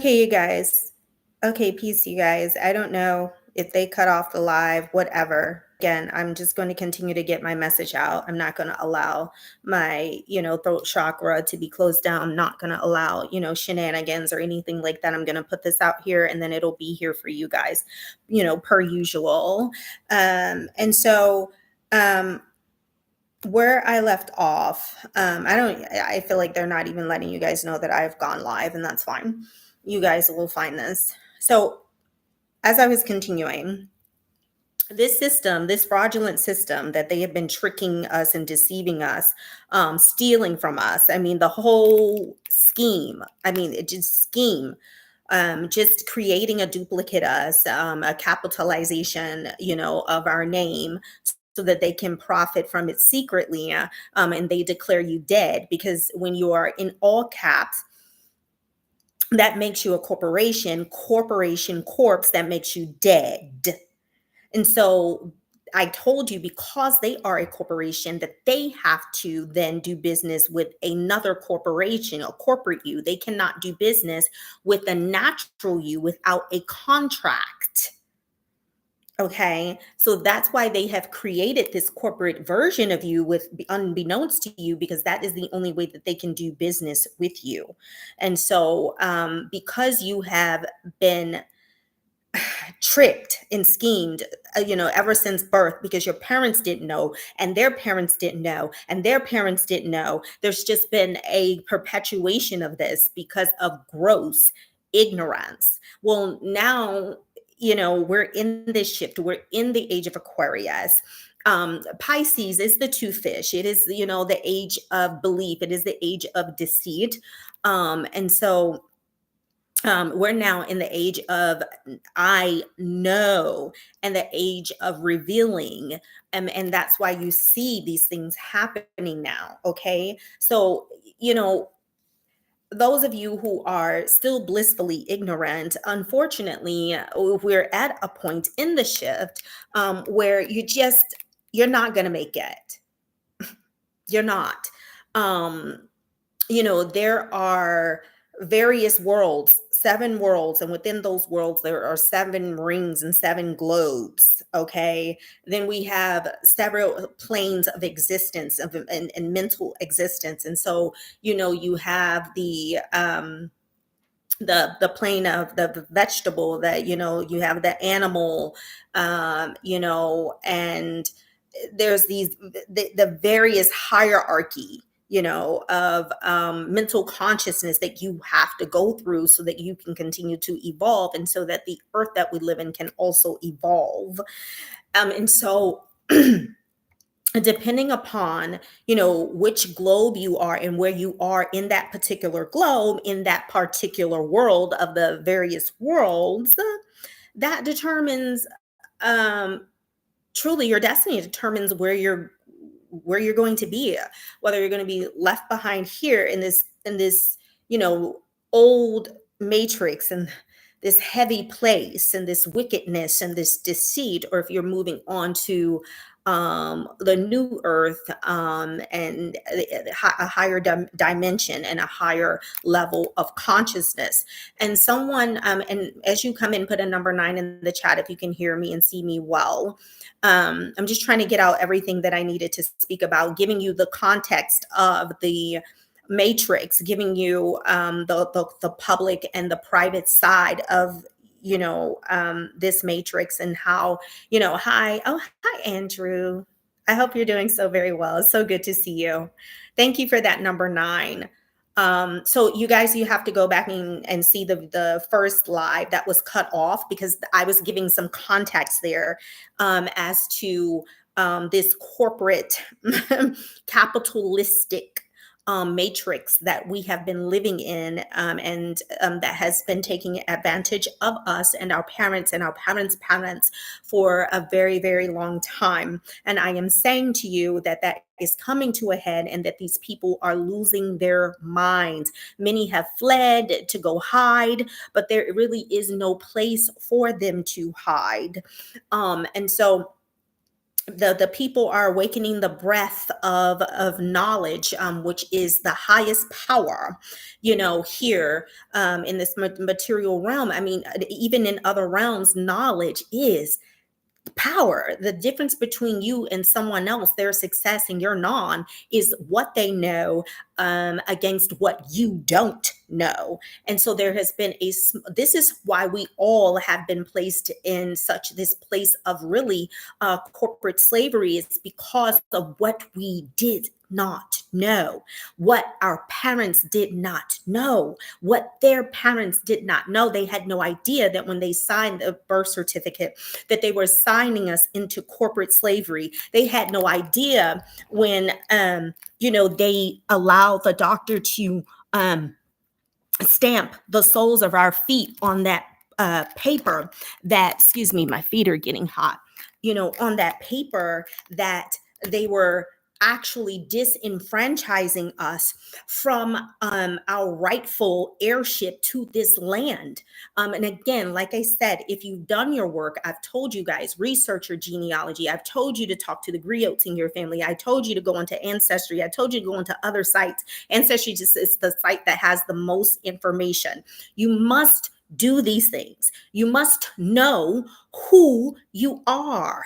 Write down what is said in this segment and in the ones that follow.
Okay, you guys. Okay, peace, you guys. I don't know if they cut off the live, whatever. Again, I'm just going to continue to get my message out. I'm not going to allow my, throat chakra to be closed down. I'm not going to allow, shenanigans or anything like that. I'm going to put this out here and then it'll be here for you guys, per usual. And so, where I left off, I feel like they're not even letting you guys know that I've gone live, and that's fine. You guys will find this. So, as I was continuing, this system, this fraudulent system that they have been tricking us and deceiving us, stealing from us. I mean, the whole scheme. I mean, it just scheme. Just creating a duplicate us, a capitalization, of our name so that they can profit from it secretly, and they declare you dead because when you are in all caps, that makes you a corporation corpse, that makes you dead. And so I told you, because they are a corporation, that they have to then do business with another corporation, a corporate you. They cannot do business with a natural you without a contract. Okay, so that's why they have created this corporate version of you with unbeknownst to you, because that is the only way that they can do business with you. And so, because you have been tricked and schemed, ever since birth, because your parents didn't know, and their parents didn't know, and their parents didn't know. There's just been a perpetuation of this because of gross ignorance. Well, now, we're in this shift. We're in the age of Aquarius. Pisces is the two fish. It is, the age of belief. It is the age of deceit. And so, we're now in the age of I know, and the age of revealing. And that's why you see these things happening now. Okay. So, those of you who are still blissfully ignorant, unfortunately, we're at a point in the shift, where you're not going to make it. You're not. Um, there are various worlds, 7 worlds, and within those worlds, there are 7 rings and 7 globes. Okay. Then we have several planes of existence and mental existence. And so, you have the plane of the vegetable, that, you have the animal, and there's the various hierarchy, of mental consciousness that you have to go through so that you can continue to evolve, and so that the earth that we live in can also evolve. And so, depending upon, which globe you are and where you are in that particular globe, in that particular world of the various worlds, that determines, um truly, your destiny determines where you're going to be, whether you're going to be left behind here in this you know old matrix, and this heavy place, and this wickedness, and this deceit, or if you're moving on to the new earth, and a higher dimension and a higher level of consciousness. And someone, and as you come in, put a number 9 in the chat if you can hear me and see me well. I'm just trying to get out everything that I needed to speak about, giving you the context of the matrix, giving you the public and the private side of this matrix, and how, hi Andrew, I hope you're doing so very well. It's so good to see you. Thank you for that number 9. So you guys, you have to go back and see the first live that was cut off, because I was giving some context there, as to this corporate capitalistic matrix that we have been living in, and that has been taking advantage of us and our parents and our parents' parents for a very, very long time. And I am saying to you that that is coming to a head, and that these people are losing their minds. Many have fled to go hide, but there really is no place for them to hide. And so, The people are awakening the breath of knowledge, which is the highest power, here, in this material realm. I mean, even in other realms, knowledge is power. The difference between you and someone else, their success and your non, is what they know, against what you don't know. And so there has been this is why we all have been placed in such this place of really corporate slavery. It's because of what we did not know, what our parents did not know, what their parents did not know. They had no idea that when they signed the birth certificate, that they were signing us into corporate slavery. They had no idea when, they allowed the doctor to stamp the soles of our feet on that paper that, excuse me, my feet are getting hot, on that paper that they were actually disenfranchising us from our rightful heirship to this land. And again, like I said, if you've done your work, I've told you guys, research your genealogy. I've told you to talk to the griots in your family. I told you to go into Ancestry. I told you to go into other sites. Ancestry just is the site that has the most information. You must do these things. You must know who you are.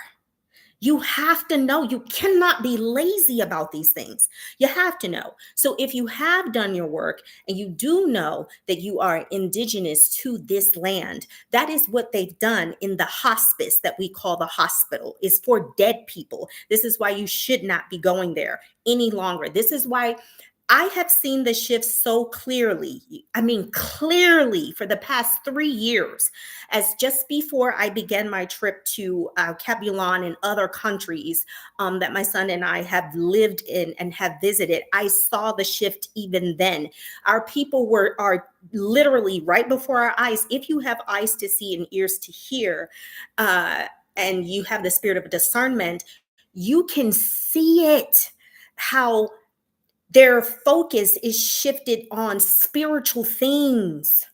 You have to know. You cannot be lazy about these things. You have to know. So if you have done your work and you do know that you are indigenous to this land, that is what they've done in the hospice that we call the hospital, is for dead people. This is why you should not be going there any longer. This is why I have seen the shift so clearly. I mean, clearly for the past 3 years, as just before I began my trip to Cabulon and other countries that my son and I have lived in and have visited. I saw the shift even then. Our people are literally right before our eyes. If you have eyes to see and ears to hear, and you have the spirit of discernment, you can see it, how their focus is shifted on spiritual things.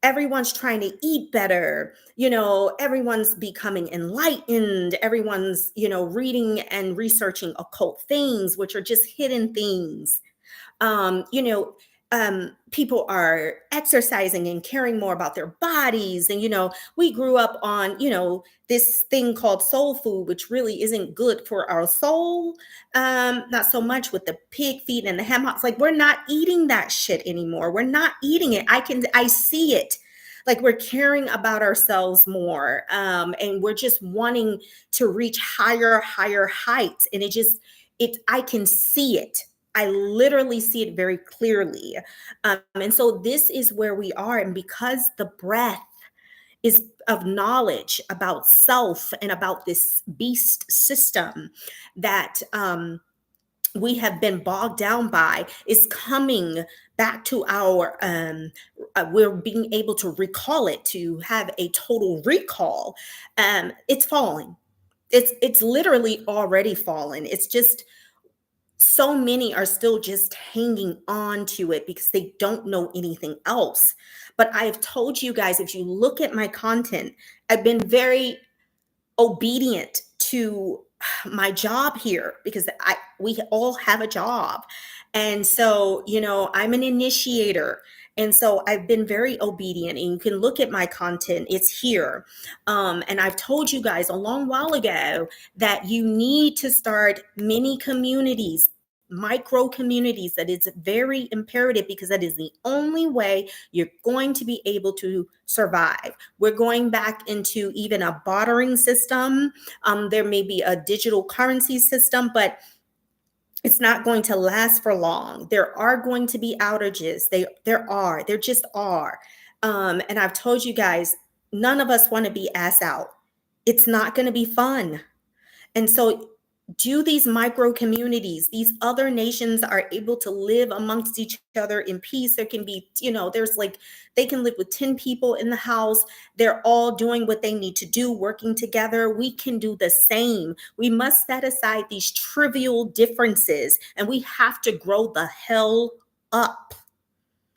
Everyone's trying to eat better. Everyone's becoming enlightened. Everyone's, reading and researching occult things, which are just hidden things. um, you know, People are exercising and caring more about their bodies. And, we grew up on, this thing called soul food, which really isn't good for our soul. Not so much with the pig feet and the ham hocks. Like, we're not eating that shit anymore. We're not eating it. I see it. Like, we're caring about ourselves more. And we're just wanting to reach higher heights. And I can see it. I literally see it very clearly. And so this is where we are. And because the breath is of knowledge about self and about this beast system that we have been bogged down by, is coming back to we're being able to recall it, to have a total recall. It's falling. It's literally already fallen. It's just so many are still just hanging on to it because they don't know anything else. But I've told you guys, if you look at my content, I've been very obedient to my job here, because we all have a job. And so, I'm an initiator. And so I've been very obedient, and you can look at my content. It's here. And I've told you guys a long while ago that you need to start mini communities, micro communities. That is very imperative, because that is the only way you're going to be able to survive. We're going back into even a bartering system. There may be a digital currency system, but it's not going to last for long. There are going to be outages. There just are. And I've told you guys, none of us want to be ass out. It's not going to be fun. And so do these micro communities. These other nations are able to live amongst each other in peace. There can be, there's like, they can live with 10 people in the house. They're all doing what they need to do, working together. We can do the same. We must set aside these trivial differences, and we have to grow the hell up.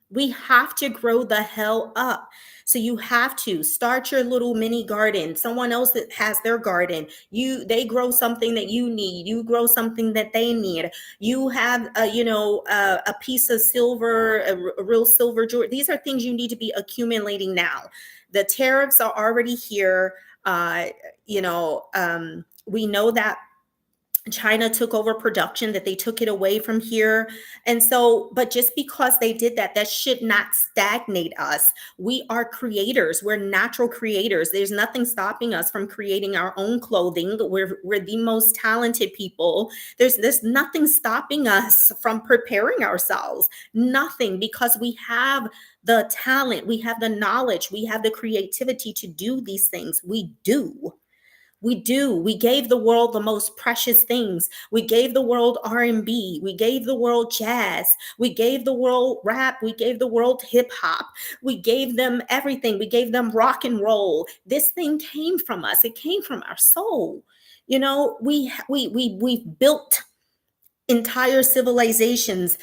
We have to grow the hell up. So you have to start your little mini garden. Someone else that has their garden, they grow something that you need. You grow something that they need. You have a piece of silver, a real silver jewelry. These are things you need to be accumulating now. The tariffs are already here. We know that China took over production, that they took it away from here. And so, but just because they did that, that should not stagnate us. We are creators. We're natural creators. There's nothing stopping us from creating our own clothing. We're the most talented people. There's nothing stopping us from preparing ourselves. Nothing, because we have the talent, we have the knowledge, we have the creativity to do these things. We do. We do. We gave the world the most precious things. We gave the world R&B. We gave the world jazz. We gave the world rap. We gave the world hip hop. We gave them everything. We gave them rock and roll. This thing came from us. It came from our soul. We built entire civilizations.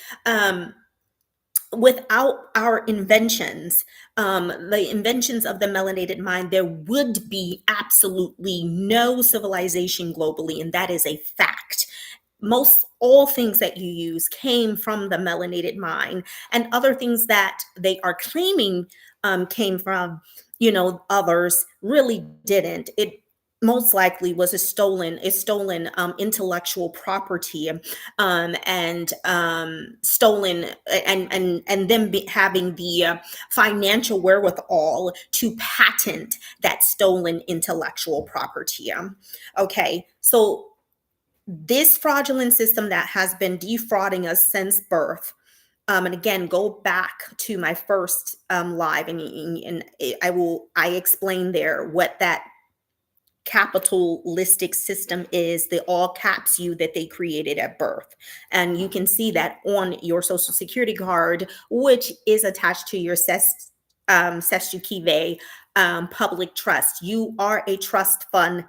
Without our inventions, the inventions of the melanated mind, there would be absolutely no civilization globally, and that is a fact. Most all things that you use came from the melanated mind, and other things that they are claiming came from, others really didn't. It most likely was a stolen intellectual property, and stolen, and them having the financial wherewithal to patent that stolen intellectual property. Okay, so this fraudulent system that has been defrauding us since birth. And again, go back to my first live, and I explain there what that capitalistic system is, the all caps you that they created at birth. And you can see that on your social security card, which is attached to your Sesjukive public trust. You are a trust fund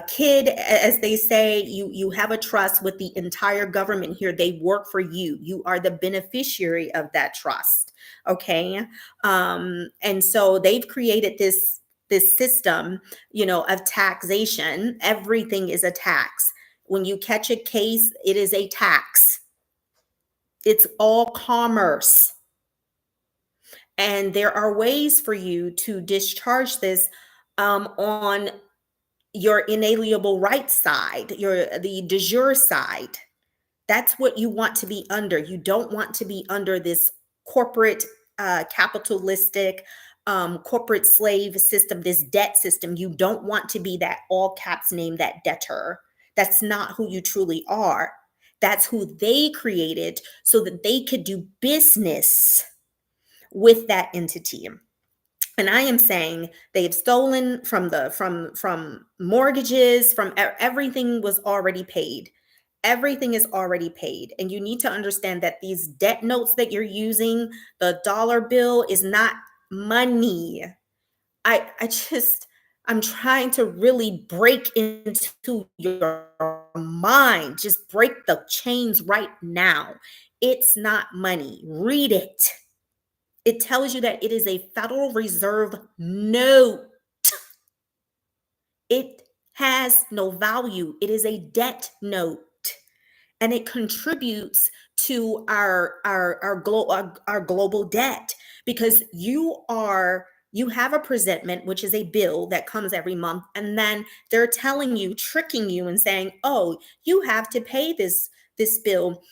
kid, as they say. You have a trust with the entire government here. They work for you. You are the beneficiary of that trust. Okay. And so they've created this system, of taxation. Everything is a tax. When you catch a case, it is a tax. It's all commerce. And there are ways for you to discharge this on your inalienable right side, the de jure side. That's what you want to be under. You don't want to be under this corporate, capitalistic, corporate slave system, this debt system. You don't want to be that all caps name, that debtor. That's not who you truly are. That's who they created so that they could do business with that entity. And I am saying they've stolen from mortgages, from everything was already paid. Everything is already paid. And you need to understand that these debt notes that you're using, the dollar bill is not money. I'm trying to really break into your mind. Just break the chains right now. It's not money. Read it. It tells you that it is a Federal Reserve note. It has no value. It is a debt note, and it contributes to our global debt, because you have a presentment, which is a bill that comes every month, and then they're telling you, tricking you, and saying, "Oh, you have to pay this bill."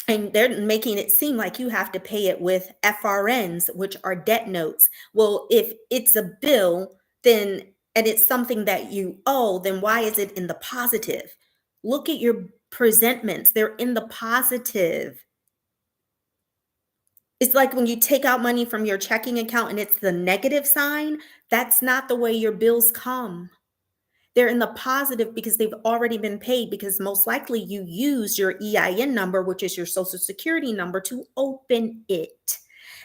And they're making it seem like you have to pay it with FRNs, which are debt notes. Well, if it's a bill, then, and it's something that you owe, then why is it in the positive? Look at your presentments. They're in the positive. It's like when you take out money from your checking account and it's the negative sign. That's not the way your bills come. They're in the positive because they've already been paid, because most likely you used your EIN number, which is your social security number, to open it.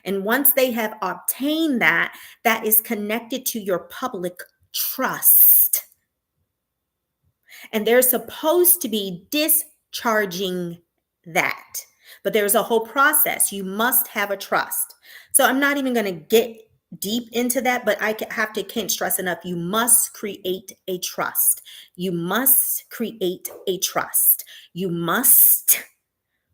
And once they have obtained that, that is connected to your public trust. And they're supposed to be discharging that. But there's a whole process. You must have a trust. So I'm not even going to get deep into that, but can't stress enough. You must create a trust. You must create a trust. You must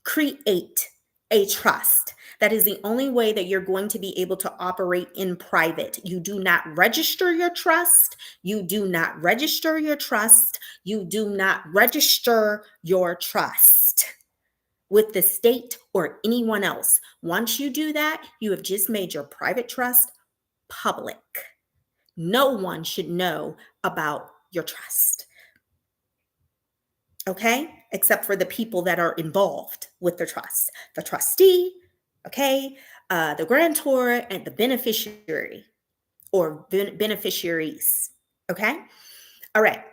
create a trust. That is the only way that you're going to be able to operate in private. You do not register your trust. You do not register your trust. You do not register your trust with the state or anyone else. Once you do that, you have just made your private trust public. No one should know about your trust. Okay? Except for the people that are involved with the trust. The trustee, okay? The grantor and the beneficiary or beneficiaries. Okay? All right.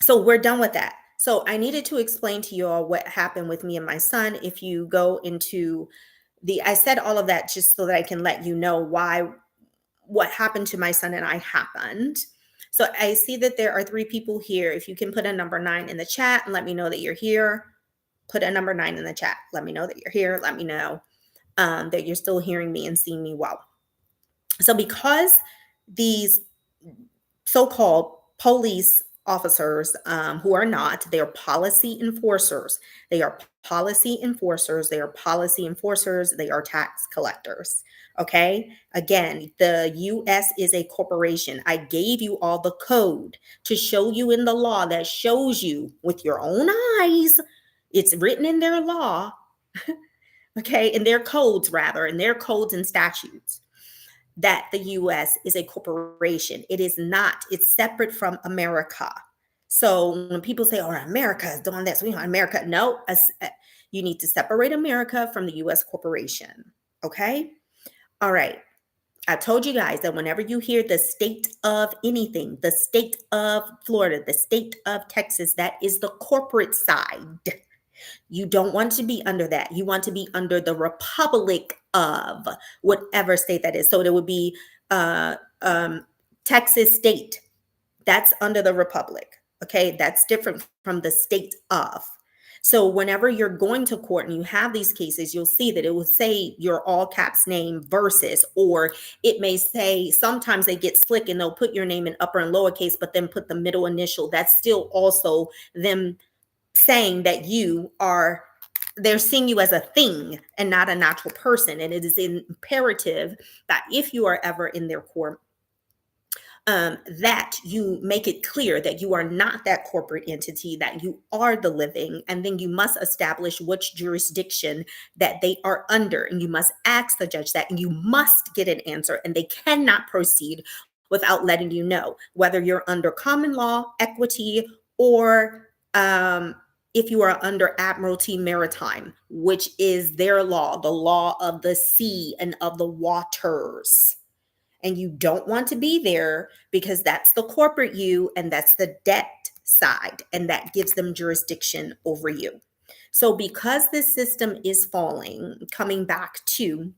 So we're done with that. So I needed to explain to you all what happened with me and my son. If you go into I said all of that just so that I can let you know what happened to my son and I happened. So I see that there are 3 people here. If you can put a number 9 in the chat and let me know that you're here, put a number 9 in the chat. Let me know that you're here. Let me know that you're still hearing me and seeing me well. So because these so-called police officers who are not, they're policy enforcers. They are policy enforcers. They are policy enforcers. They are tax collectors. Okay. Again, the U.S. is a corporation. I gave you all the code to show you in the law that shows you with your own eyes. It's written in their law. Okay. In their codes, rather, in their codes and statutes, that the US is a corporation. It is not, it's separate from America. So when people say, oh, America is doing this, we want America. No, you need to separate America from the US corporation. Okay. All right. I told you guys that whenever you hear the state of anything, the state of Florida, the state of Texas, that is the corporate side. You don't want to be under that. You want to be under the republic of whatever state that is. So there would be Texas state. That's under the republic. Okay, that's different from the state of. So whenever you're going to court and you have these cases, you'll see that it will say your all caps name versus, or it may say, sometimes they get slick and they'll put your name in upper and lowercase, but then put the middle initial. That's still also them saying that they're seeing you as a thing and not a natural person. And it is imperative that if you are ever in their court, that you make it clear that you are not that corporate entity, that you are the living, and then you must establish which jurisdiction that they are under. And you must ask the judge that, and you must get an answer, and they cannot proceed without letting you know whether you're under common law, equity, or if you are under Admiralty Maritime, which is their law, the law of the sea and of the waters. And you don't want to be there because that's the corporate you and that's the debt side, and that gives them jurisdiction over you. So because this system is falling, coming back to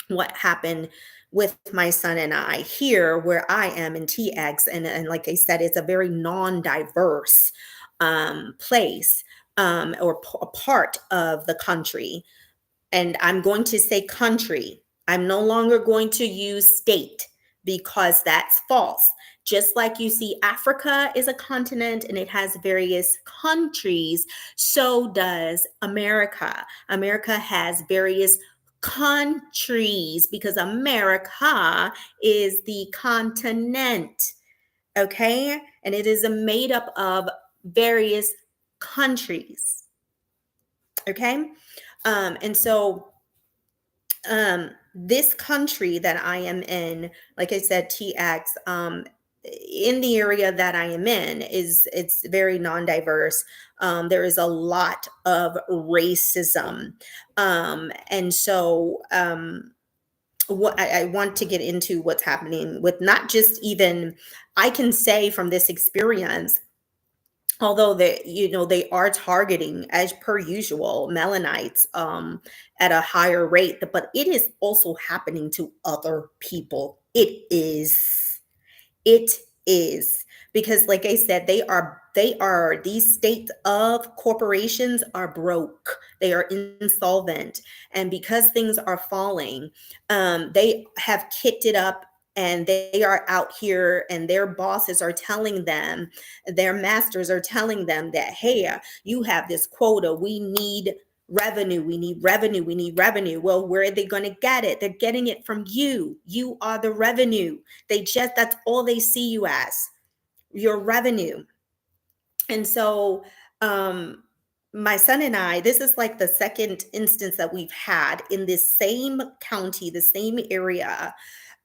what happened with my son and I here, where I am in TX, and like I said, it's a very non-diverse place or a part of the country. And I'm going to say country. I'm no longer going to use state because that's false. Just like you see, Africa is a continent and it has various countries, so does America. America has various countries because America is the continent. Okay? And it is made up of various countries. Okay? And so this country that I am in, like I said, TX, in the area that I am in it's very non-diverse. There is a lot of racism. And so what I want to get into what's happening with not just even, I can say from this experience, although they are targeting, as per usual, Melanites at a higher rate, but it is also happening to other people. It is because, like I said, they these states of corporations are broke. They are insolvent. And because things are falling, they have kicked it up, and they are out here, and their bosses are telling them, their masters are telling them that, hey, you have this quota. We need revenue. We need revenue. We need revenue. Well, where are they going to get it? They're getting it from you. You are the revenue. That's all they see you as, your revenue. And so, my son and I, this is like the second instance that we've had in this same county, the same area,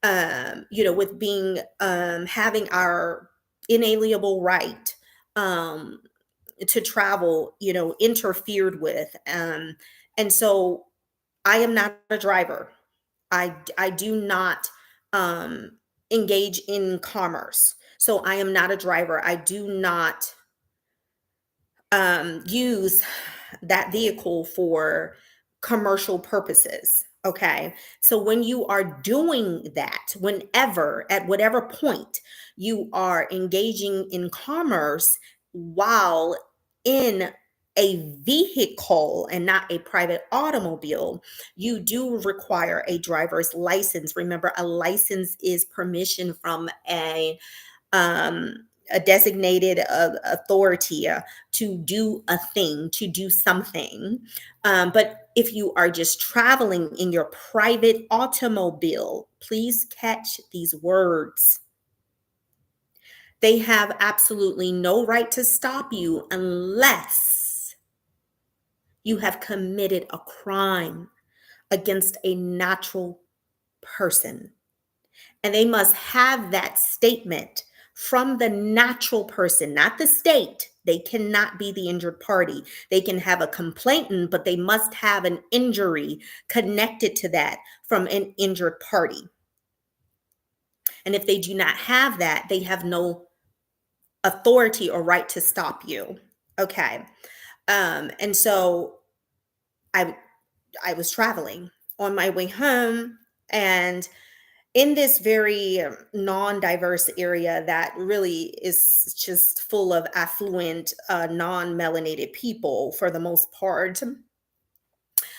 with being, having our inalienable right, to travel, interfered with. And so I am not a driver. I do not, engage in commerce. So I am not a driver. I do not, use that vehicle for commercial purposes. Okay. So when you are doing that, whenever, at whatever point you are engaging in commerce while in a vehicle and not a private automobile, you do require a driver's license. Remember, a license is permission from a designated authority, to do a thing, to do something. But if you are just traveling in your private automobile, please catch these words. They have absolutely no right to stop you unless you have committed a crime against a natural person. And they must have that statement from the natural person, not the state. They cannot be the injured party. They can have a complainant, but they must have an injury connected to that from an injured party. And if they do not have that, they have no authority or right to stop you. Okay. And so I was traveling on my way home, and in this very, non-diverse area that really is just full of affluent, non-melanated people for the most part.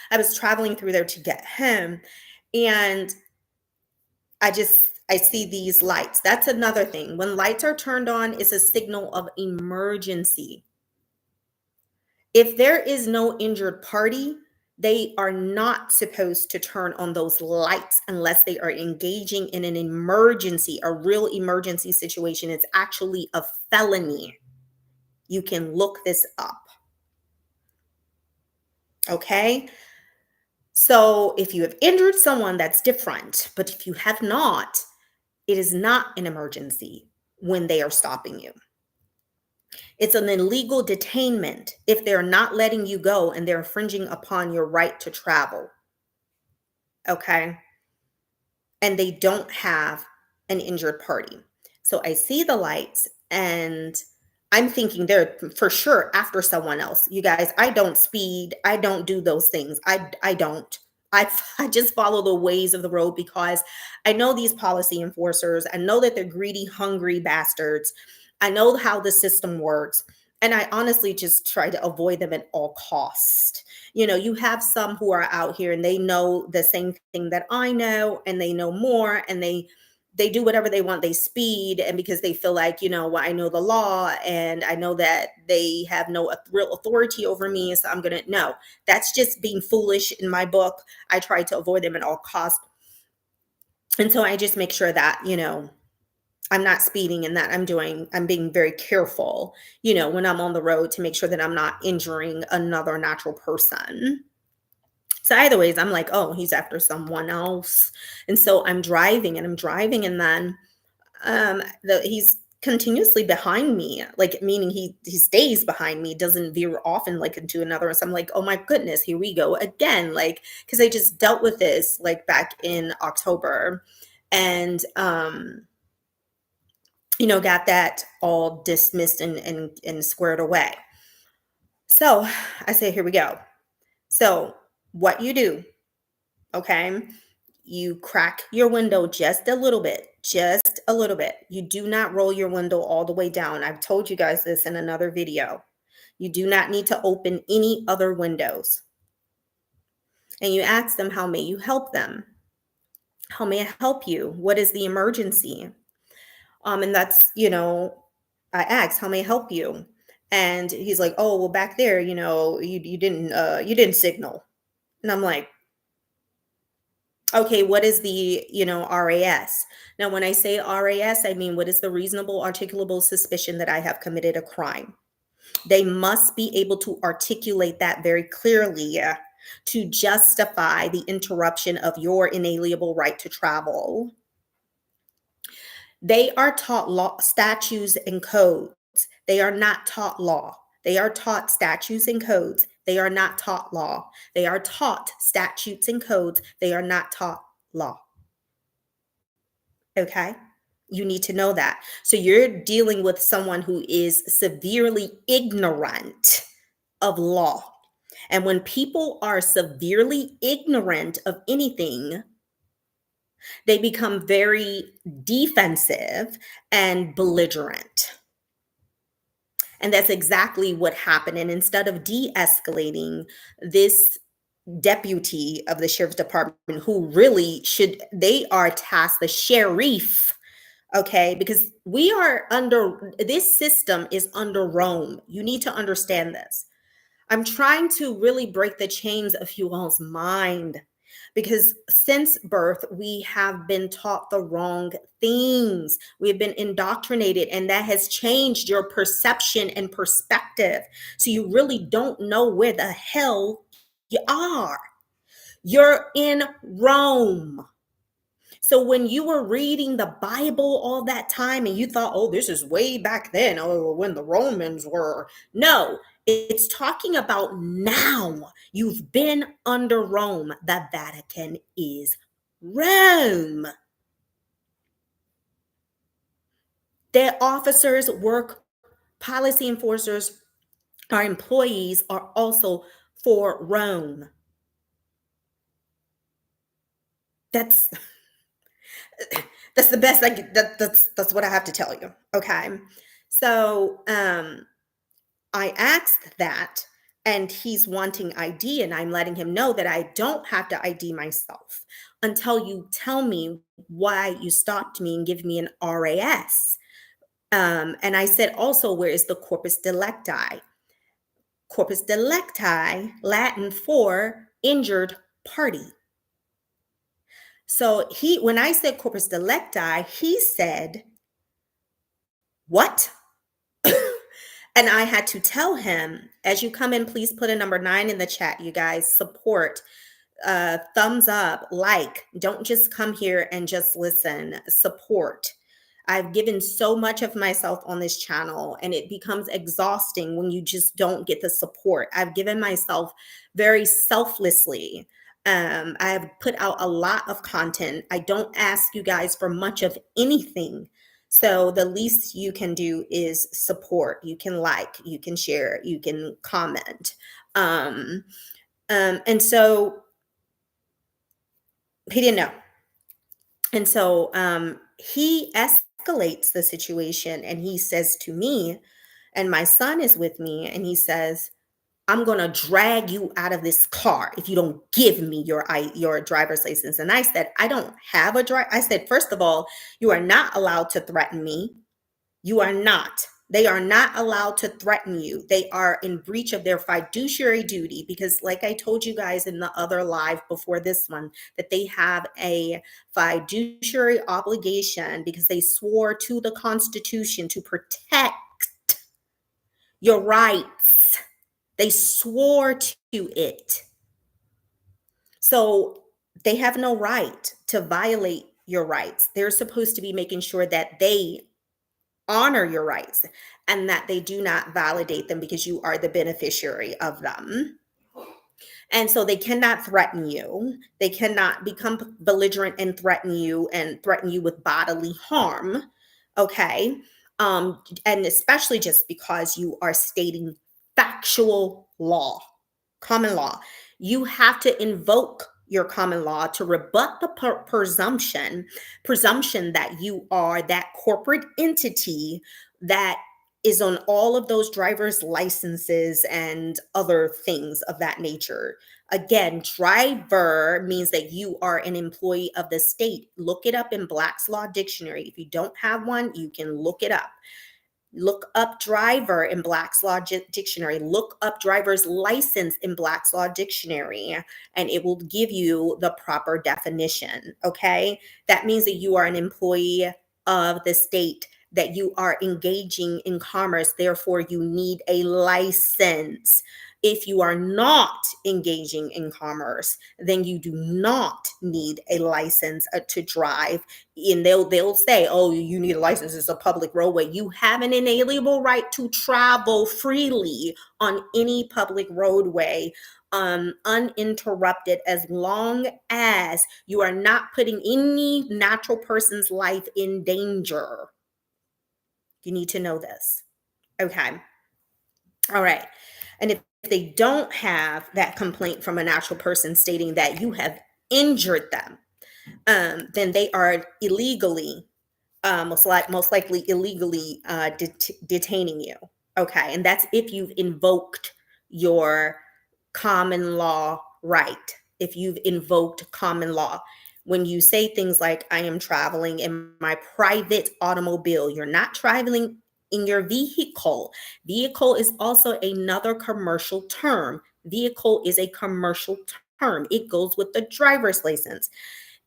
I was traveling through there to get home, and I see these lights. That's another thing. When lights are turned on, it's a signal of emergency. If there is no injured party, they are not supposed to turn on those lights unless they are engaging in an emergency, a real emergency situation. It's actually a felony. You can look this up. Okay. So if you have injured someone, that's different. But if you have not, it is not an emergency when they are stopping you. It's an illegal detainment if they're not letting you go and they're infringing upon your right to travel. Okay. And they don't have an injured party. So I see the lights, and I'm thinking they're for sure after someone else. You guys, I don't speed. I don't do those things. I don't. I just follow the ways of the road because I know these policy enforcers. I know that they're greedy, hungry bastards. I know how the system works. And I honestly just try to avoid them at all cost. You have some who are out here and they know the same thing that I know, and they know more, and they do whatever they want. They speed, and because they feel like, well, I know the law and I know that they have no real authority over me, so I'm gonna no. That's just being foolish in my book. I try to avoid them at all costs. And so I just make sure that, I'm not speeding, and that I'm being very careful, when I'm on the road, to make sure that I'm not injuring another natural person. So either ways, I'm like, oh, he's after someone else. And so I'm driving, and then he's continuously behind me, like, meaning he stays behind me, doesn't veer off and like into another. So I'm like, oh my goodness, here we go again. Like, because I just dealt with this like back in October, and got that all dismissed and squared away. So I say, here we go. So what you do, okay, you crack your window just a little bit, just a little bit. You do not roll your window all the way down. I've told you guys this in another video. You do not need to open any other windows. And you ask them, how may you help them? How may I help you? What is the emergency? And that's, I asked, how may I help you? And he's like, oh, well, back there, you didn't signal. And I'm like, okay, what is the, RAS? Now, when I say RAS, I mean, what is the reasonable articulable suspicion that I have committed a crime? They must be able to articulate that very clearly to justify the interruption of your inalienable right to travel. They are taught law, statutes, and codes. They are not taught law. They are taught statutes and codes. They are not taught law. They are taught statutes and codes. They are not taught law. Okay? You need to know that. So you're dealing with someone who is severely ignorant of law. And when people are severely ignorant of anything, they become very defensive and belligerent. And that's exactly what happened. And instead of de-escalating, this deputy of the sheriff's department, who really should, they are tasked, the sheriff, okay, because we are under, this system is under Rome. You need to understand this. I'm trying to really break the chains of you all's mind, because since birth, we have been taught the wrong things. We've been indoctrinated, and that has changed your perception and perspective. So you really don't know where the hell you are. You're in Rome. So when you were reading the Bible all that time and you thought, oh, this is way back then, oh, when the Romans were. No, it's talking about now. You've been under Rome. The Vatican is Rome. Their officers work, policy enforcers, our employees are also for Rome. That's the best that's what I have to tell you. Okay. So I asked that, and he's wanting ID, and I'm letting him know that I don't have to ID myself until you tell me why you stopped me and give me an RAS. And I said also, where is the corpus delicti? Corpus delicti, Latin for injured party. So when I said corpus delicti, he said, what? And I had to tell him, as you come in, please put a number 9 in the chat, you guys. Support, thumbs up, like. Don't just come here and just listen. Support. I've given so much of myself on this channel, and it becomes exhausting when you just don't get the support. I've given myself very selflessly. I've put out a lot of content. I don't ask you guys for much of anything. So the least you can do is support. You can like, you can share, you can comment. And so he didn't know. And so he escalates the situation, and he says to me, and my son is with me, and he says, I'm going to drag you out of this car if you don't give me your driver's license. And I said, I don't have a driver. I said, first of all, you are not allowed to threaten me. You are not. They are not allowed to threaten you. They are in breach of their fiduciary duty because, like I told you guys in the other live before this one, that they have a fiduciary obligation because they swore to the Constitution to protect your rights. They swore to it. So they have no right to violate your rights. They're supposed to be making sure that they honor your rights and that they do not validate them because you are the beneficiary of them. And so they cannot threaten you. They cannot become belligerent and threaten you with bodily harm. Okay. And especially just because you are stating factual law, common law. You have to invoke your common law to rebut the presumption that you are that corporate entity that is on all of those driver's licenses and other things of that nature. Again, driver means that you are an employee of the state. Look it up in Black's Law Dictionary. If you don't have one, you can look it up. Look up driver in Black's Law Dictionary. Look up driver's license in Black's Law Dictionary, and it will give you the proper definition. Okay. That means that you are an employee of the state, that you are engaging in commerce. Therefore, you need a license. If you are not engaging in commerce, then you do not need a license to drive. And they'll say, "Oh, you need a license. It's a public roadway." You have an inalienable right to travel freely on any public roadway, uninterrupted, as long as you are not putting any natural person's life in danger. You need to know this. Okay. All right. And if they don't have that complaint from a natural person stating that you have injured them, then they are illegally, most likely illegally detaining you. Okay. And that's if you've invoked your common law right. If you've invoked common law. When you say things like, "I am traveling in my private automobile," you're not traveling in your vehicle. Vehicle is also another commercial term. Vehicle is a commercial term. It goes with the driver's license.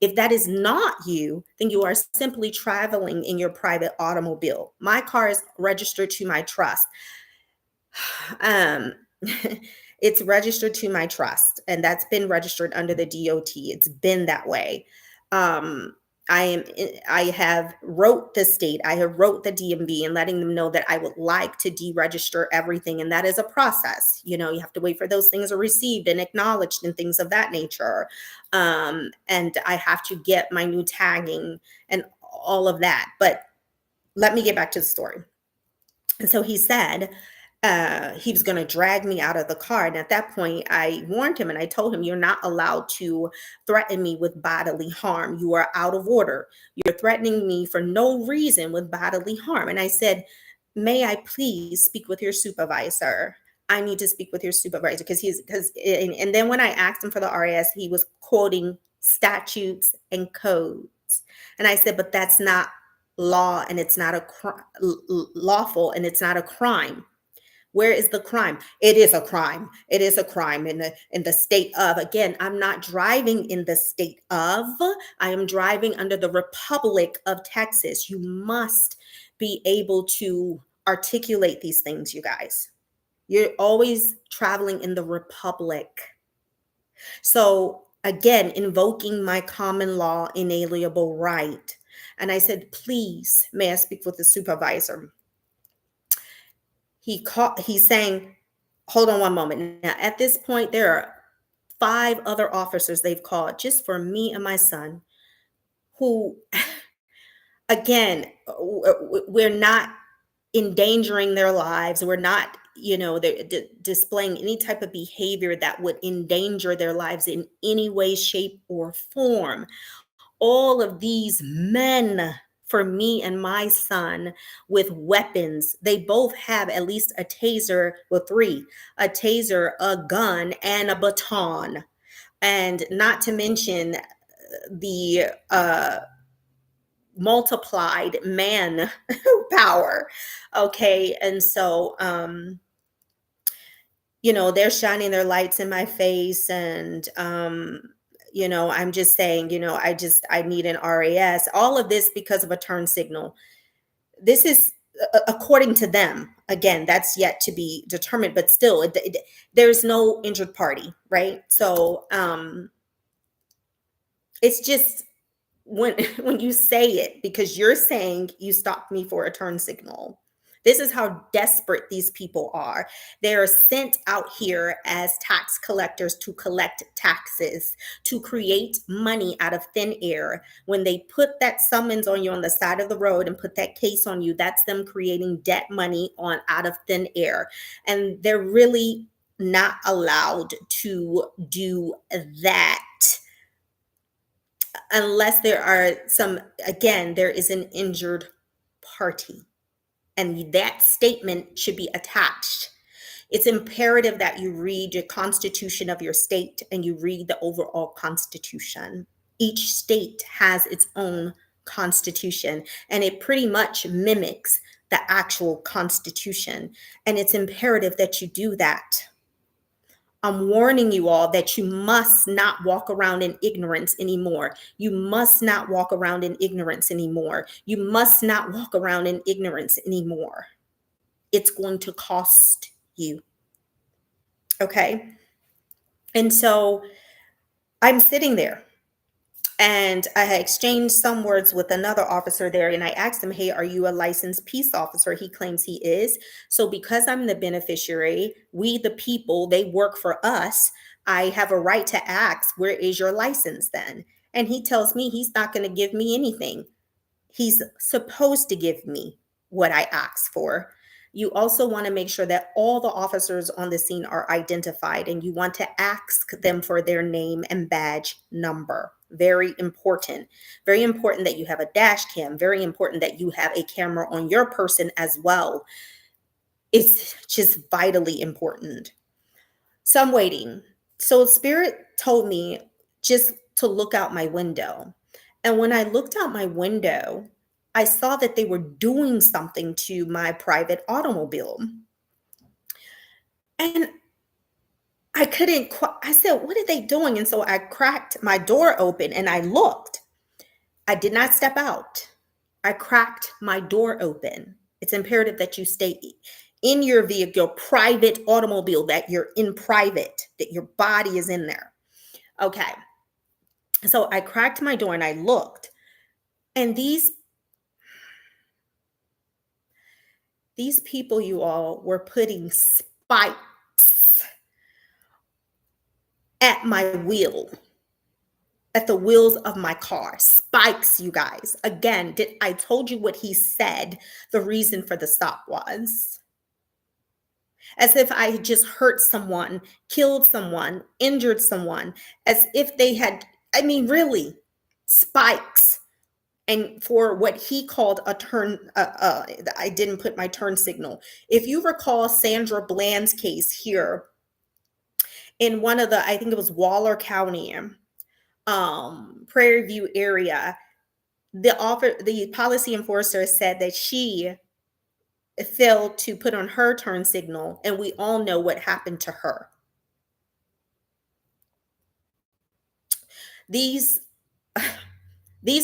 If that is not you, then you are simply traveling in your private automobile. My car is registered to my trust. Um, it's registered to my trust, and that's been registered under the DOT. It's been that way. Um, I have wrote the state, I have wrote the DMV and letting them know that I would like to deregister everything. And that is a process. You have to wait for those things are received and acknowledged and things of that nature. And I have to get my new tagging and all of that. But let me get back to the story. And so he said, he was going to drag me out of the car. And at that point, I warned him and I told him, "You're not allowed to threaten me with bodily harm. You are out of order. You're threatening me for no reason with bodily harm." And I said, "May I please speak with your supervisor? I need to speak with your supervisor." And then when I asked him for the RAS, he was quoting statutes and codes. And I said, "But that's not law, and it's not lawful, and it's not a crime. Where is the crime?" It is a crime. It is a crime in the state of. Again, I'm not driving in the state of. I am driving under the Republic of Texas. You must be able to articulate these things, you guys. You're always traveling in the Republic. So again, invoking my common law inalienable right. And I said, "Please, may I speak with the supervisor?" He's saying, "Hold on one moment." Now, at this point, there are 5 other officers they've called just for me and my son, who, again, we're not endangering their lives. We're not, they're displaying any type of behavior that would endanger their lives in any way, shape, or form. All of these men, for me and my son, with weapons. They both have at least a taser, well, 3, a taser, a gun, and a baton. And not to mention the multiplied man power. Okay. And so, they're shining their lights in my face. And, I'm just saying, I need an RAS. All of this because of a turn signal. This is according to them. Again, that's yet to be determined, but still, there's no injured party, right? So, it's just when when you say it, because you're saying you stopped me for a turn signal. This is how desperate these people are. They are sent out here as tax collectors to collect taxes, to create money out of thin air. When they put that summons on you on the side of the road and put that case on you, that's them creating debt money on out of thin air. And they're really not allowed to do that. unless there are some, again, there is an injured party, and that statement should be attached. It's imperative that you read the Constitution of your state and you read the overall Constitution. Each state has its own Constitution, and it pretty much mimics the actual Constitution. And it's imperative that you do that. I'm warning you all that you must not walk around in ignorance anymore. You must not walk around in ignorance anymore. You must not walk around in ignorance anymore. It's going to cost you. Okay. And so I'm sitting there, and I had exchanged some words with another officer there, and I asked him, hey, are you a licensed peace officer? He claims he is. So because I'm the beneficiary, we the people, they work for us, I have a right to ask, where is your license then? And he tells me he's not going to give me anything. He's supposed to give me what I asked for. You also want to make sure that all the officers on the scene are identified, and you want to ask them for their name and badge number. Very important. Very important that you have a dash cam. Very important that you have a camera on your person as well. It's just vitally important. So I'm waiting. So Spirit told me just to look out my window. And when I looked out my window, I saw that they were doing something to my private automobile. And I couldn't, I said, what are they doing? And so I cracked my door open and I looked. I did not step out. I cracked my door open. It's imperative that you stay in your vehicle, your private automobile, that you're in private, that your body is in there. Okay. So I cracked my door and I looked, and these people, you all, were putting spikes at my wheel, at the wheels of my car. Spikes, you guys. Again, I told you what he said the reason for the stop was. As if I had just hurt someone, killed someone, injured someone, as if they had, I mean, really, spikes. And for what he called a turn, I didn't put my turn signal. If you recall Sandra Bland's case here in one of the, I think it was Waller County, Prairie View area, the policy enforcer said that she failed to put on her turn signal, and we all know what happened to her. These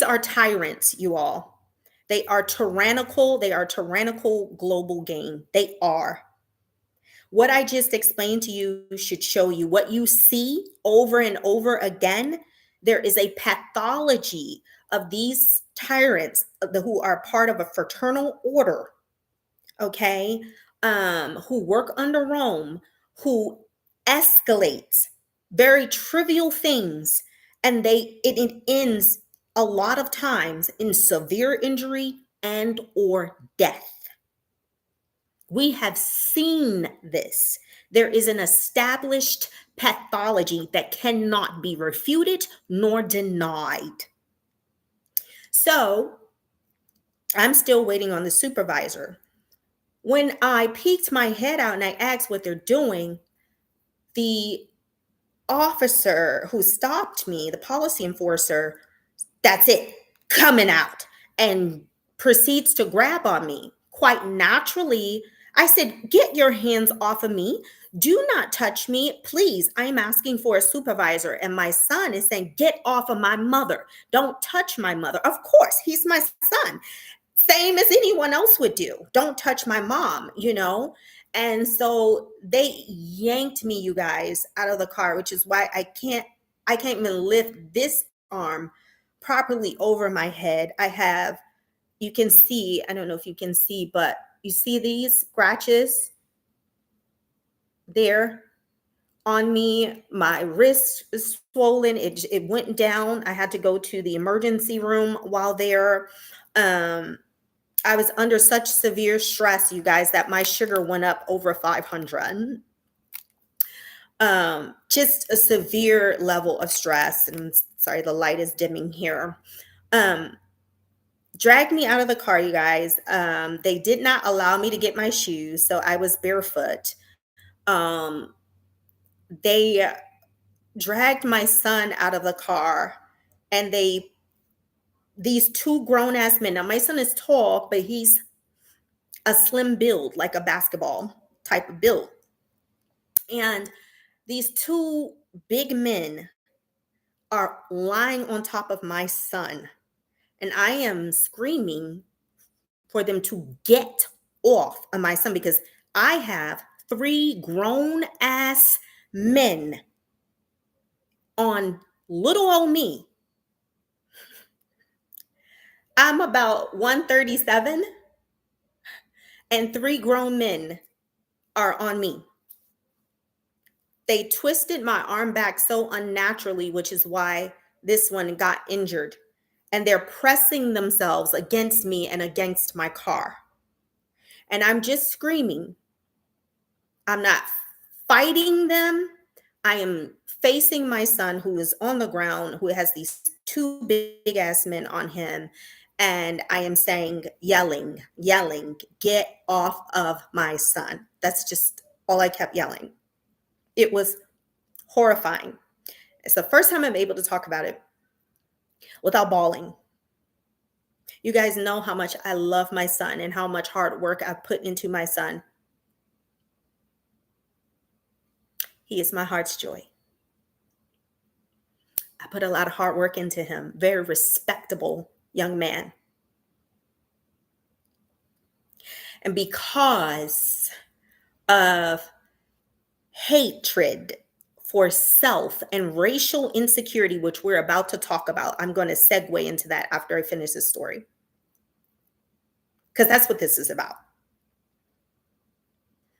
are tyrants, you all. They are tyrannical. They are tyrannical global game. They are. What I just explained to you should show you what you see over and over again. There is a pathology of these tyrants who are part of a fraternal order, okay, who work under Rome, who escalate very trivial things, and it ends a lot of times in severe injury and or death. We have seen this. There is an established pathology that cannot be refuted nor denied. So I'm still waiting on the supervisor. When I peeked my head out and I asked what they're doing, the officer who stopped me, the policy enforcer, that's it, coming out, and proceeds to grab on me. Quite naturally, I said, get your hands off of me. Do not touch me, please. I'm asking for a supervisor. And my son is saying, get off of my mother. Don't touch my mother. Of course, he's my son. Same as anyone else would do. Don't touch my mom, you know? And so they yanked me, you guys, out of the car, which is why I can't even lift this arm properly over my head. I have, you can see, I don't know if you can see, but you see these scratches there on me. My wrist is swollen. It went down. I had to go to the emergency room while there. I was under such severe stress, you guys, that my sugar went up over 500. Just a severe level of stress and Sorry, the light is dimming here. Um, Dragged me out of the car, you guys. They did not allow me to get my shoes, so I was barefoot. Um, they dragged my son out of the car, and these two grown ass men. Now my son is tall, but he's a slim build, like a basketball type of build. And these two big men are lying on top of my son. And I am screaming for them to get off of my son because I have three grown ass men on little old me. I'm about 137 and three grown men are on me. They twisted my arm back so unnaturally, which is why this one got injured. And they're pressing themselves against me and against my car. And I'm just screaming. I'm not fighting them. I am facing my son who is on the ground, who has these two big ass men on him. And I am saying, yelling, get off of my son. That's just all I kept yelling. It was horrifying. It's the first time I'm able to talk about it without bawling. You guys know how much I love my son and how much hard work I've put into my son. He is my heart's joy. I put a lot of hard work into him. Very respectable young man. And because of hatred for self and racial insecurity, which we're about to talk about, I'm going to segue into that after I finish this story. Because that's what this is about.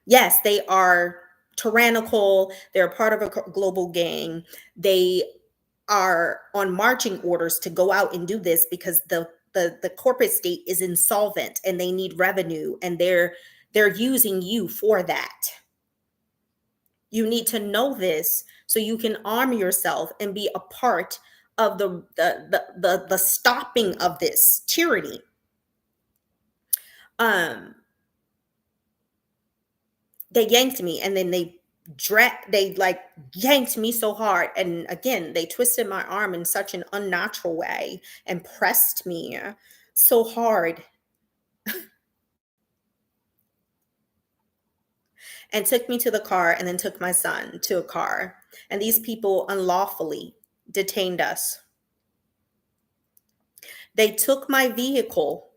Yes, they are tyrannical. They're part of a global gang. They are on marching orders to go out and do this because the corporate state is insolvent and they need revenue, and they're using you for that. You need to know this so you can arm yourself and be a part of the stopping of this tyranny. They yanked me, and then they yanked me so hard, and again they twisted my arm in such an unnatural way and pressed me so hard and took me to the car, and then took my son to a car, and these people unlawfully detained us. They took my vehicle,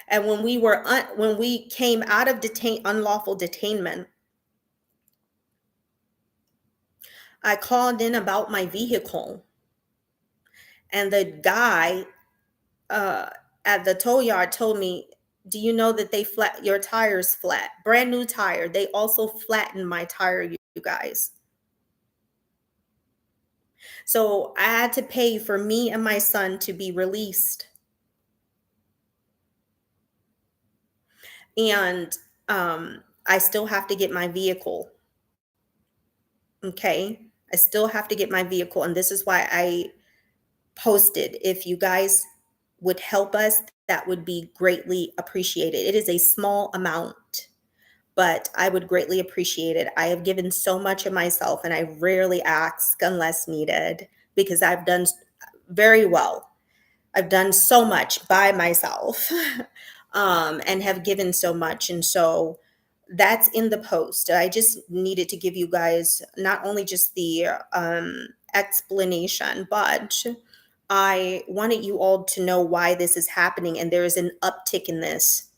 and when we came out of unlawful detainment, I called in about my vehicle, and the guy at the tow yard told me, "Do you know that your tire's flat? Brand new tire. They also flattened my tire, you guys." So I had to pay for me and my son to be released. And I still have to get my vehicle. Okay. I still have to get my vehicle. And this is why I posted. If you guys would help us, that would be greatly appreciated. It is a small amount, but I would greatly appreciate it. I have given so much of myself, and I rarely ask unless needed because I've done very well. I've done so much by myself and have given so much. And so that's in the post. I just needed to give you guys not only just the explanation, but I wanted you all to know why this is happening. And there is an uptick in this.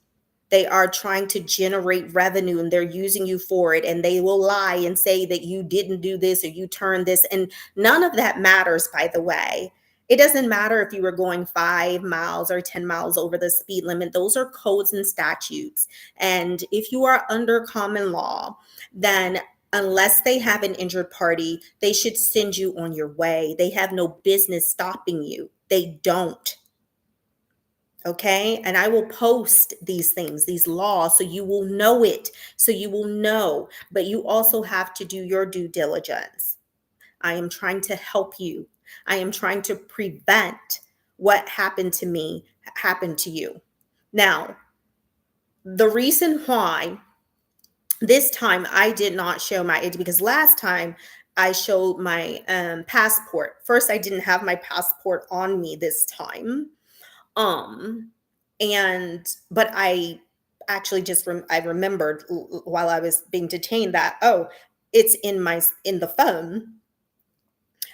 They are trying to generate revenue, and they're using you for it. And they will lie and say that you didn't do this or you turned this. And none of that matters, by the way. It doesn't matter if you were going 5 miles or 10 miles over the speed limit. Those are codes and statutes. And if you are under common law, then unless they have an injured party, they should send you on your way. They have no business stopping you. They don't. Okay. And I will post these things, these laws, so you will know it, so you will know, but you also have to do your due diligence. I am trying to help you. I am trying to prevent what happened to me happen to you. Now, the reason why this time I did not show my ID, because last time I showed my passport. First, I didn't have my passport on me this time. Um, and but I actually just I remembered while I was being detained that, oh, it's in the phone.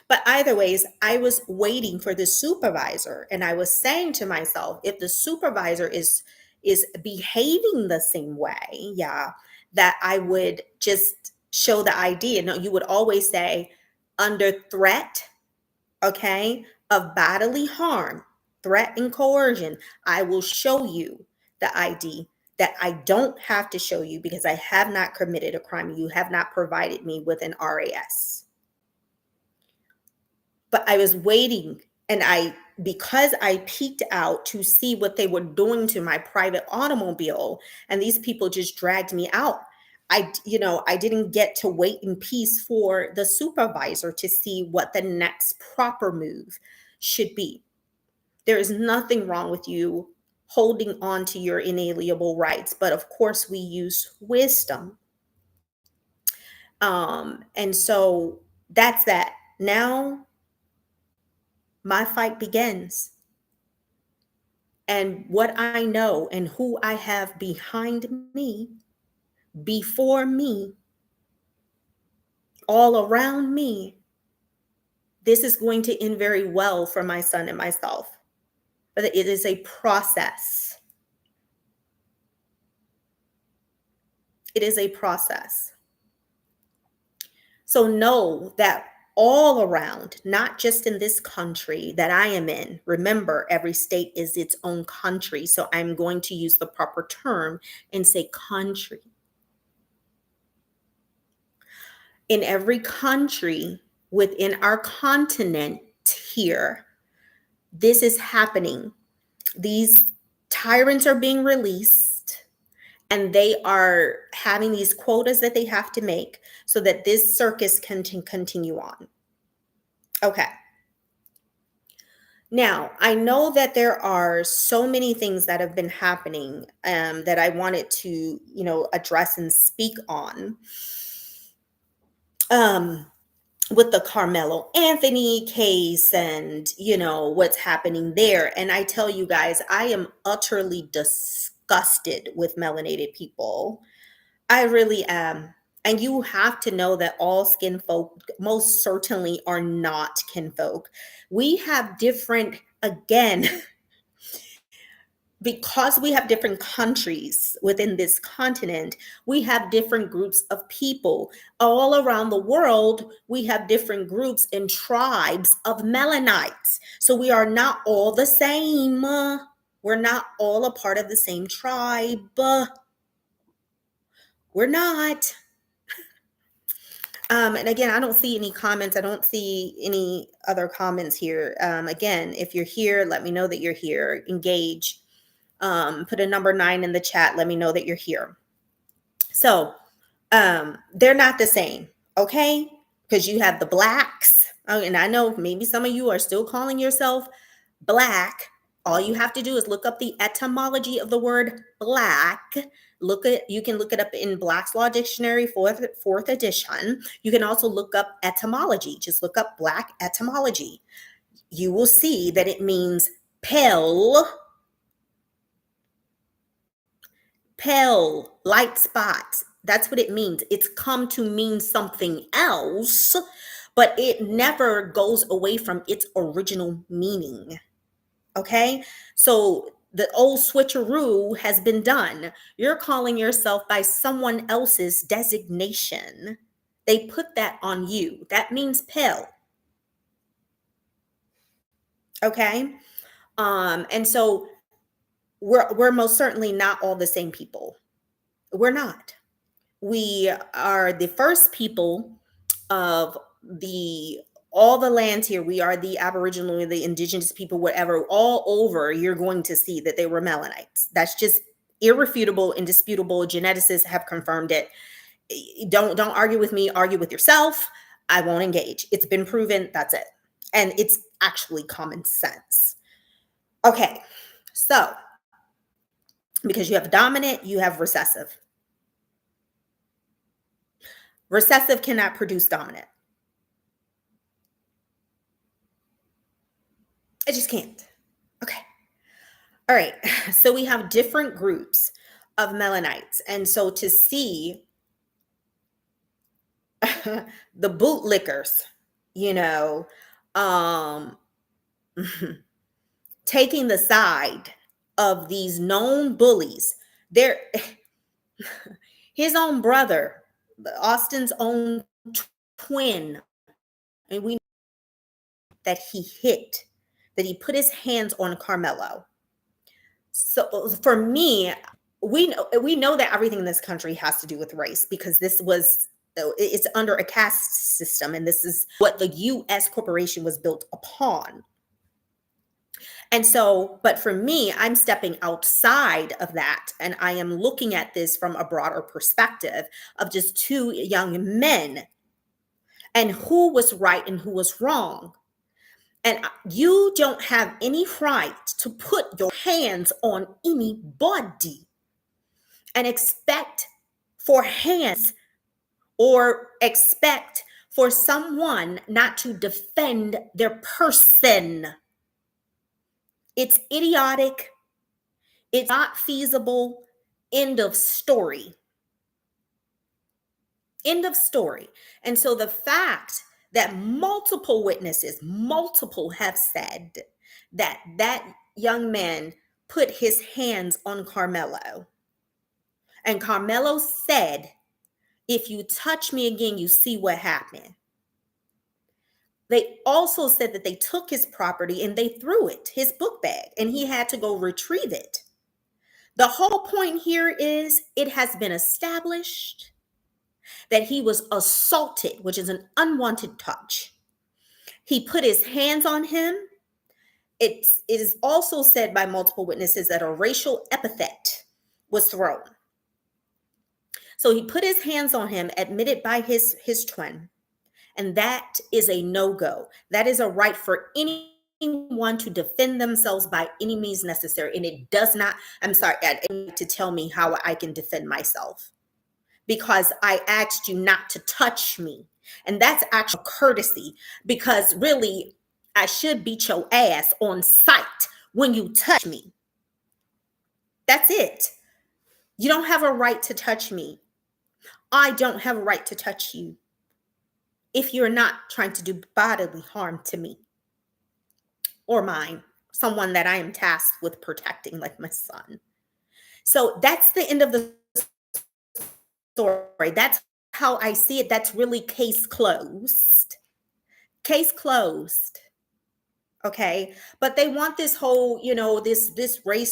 But either ways, I was waiting for the supervisor, and I was saying to myself, if the supervisor is behaving the same way, yeah, that I would just show the ID. And you would always say, under threat, okay, of bodily harm, threat and coercion, I will show you the ID that I don't have to show you because I have not committed a crime. You have not provided me with an RAS. But I was waiting, and because I peeked out to see what they were doing to my private automobile, and these people just dragged me out. I didn't get to wait in peace for the supervisor to see what the next proper move should be. There is nothing wrong with you holding on to your inalienable rights, but of course we use wisdom. And so that's that. Now my fight begins. And what I know and who I have behind me, before me, all around me, this is going to end very well for my son and myself. But it is a process. It is a process. So know that all around, not just in this country that I am in. Remember, every state is its own country. So I'm going to use the proper term and say country. In every country within our continent here, this is happening. These tyrants are being released, and they are having these quotas that they have to make so that this circus can continue on. Okay. Now, I know that there are so many things that have been happening that I wanted to, address and speak on. With the Carmelo Anthony case and, what's happening there. And I tell you guys, I am utterly disgusted with melanated people. I really am. And you have to know that all skin folk most certainly are not kinfolk. We have different, again, because we have different countries within this continent, we have different groups of people. All around the world, we have different groups and tribes of Melanites. So we are not all the same. We're not all a part of the same tribe. We're not. And again, I don't see any comments. I don't see any other comments here. Again, if you're here, let me know that you're here. Engage. Put a number 9 in the chat. Let me know that you're here. So they're not the same, okay? Because you have the blacks. And I know maybe some of you are still calling yourself black. All you have to do is look up the etymology of the word black. You can look it up in Black's Law Dictionary, fourth edition. You can also look up etymology. Just look up black etymology. You will see that it means pale, light spots. That's what it means. It's come to mean something else, but it never goes away from its original meaning. Okay? So the old switcheroo has been done. You're calling yourself by someone else's designation. They put that on you. That means pale. Okay? And so we're most certainly not all the same people. We're not. We are the first people of all the lands here. We are the Aboriginal, the indigenous people, whatever, all over. You're going to see that they were Melanites. That's just irrefutable, indisputable. Geneticists have confirmed it. Don't argue with me. Argue with yourself. I won't engage. It's been proven. That's it. And it's actually common sense. Okay, so because you have dominant, you have recessive. Recessive cannot produce dominant. It just can't. Okay. All right. So we have different groups of melanites. And so to see the bootlickers, you know, um, taking the side of these known bullies, they're his own brother, Austin's own twin, and we know that he hit, that he put his hands on Carmelo. So for me, we know that everything in this country has to do with race because it's under a caste system, and this is what the U.S. corporation was built upon. And so, but for me, I'm stepping outside of that, and I am looking at this from a broader perspective of just two young men and who was right and who was wrong. And you don't have any right to put your hands on anybody and expect for hands or expect for someone not to defend their person. It's idiotic. It's not feasible. End of story. End of story. And so the fact that multiple witnesses, multiple have said that that young man put his hands on Carmelo. And Carmelo said, if you touch me again, you see what happened. They also said that they took his property and they threw it, his book bag, and he had to go retrieve it. The whole point here is it has been established that he was assaulted, which is an unwanted touch. He put his hands on him. It is also said by multiple witnesses that a racial epithet was thrown. So he put his hands on him, admitted by his twin, and that is a no-go. That is a right for anyone to defend themselves by any means necessary. And it does not, I'm sorry, to tell me how I can defend myself because I asked you not to touch me. And that's actual courtesy because really I should beat your ass on sight when you touch me. That's it. You don't have a right to touch me. I don't have a right to touch you if you're not trying to do bodily harm to me or mine, someone that I am tasked with protecting, like my son. So that's the end of the story. That's how I see it. That's really case closed. Case closed. Okay. But they want this whole, this race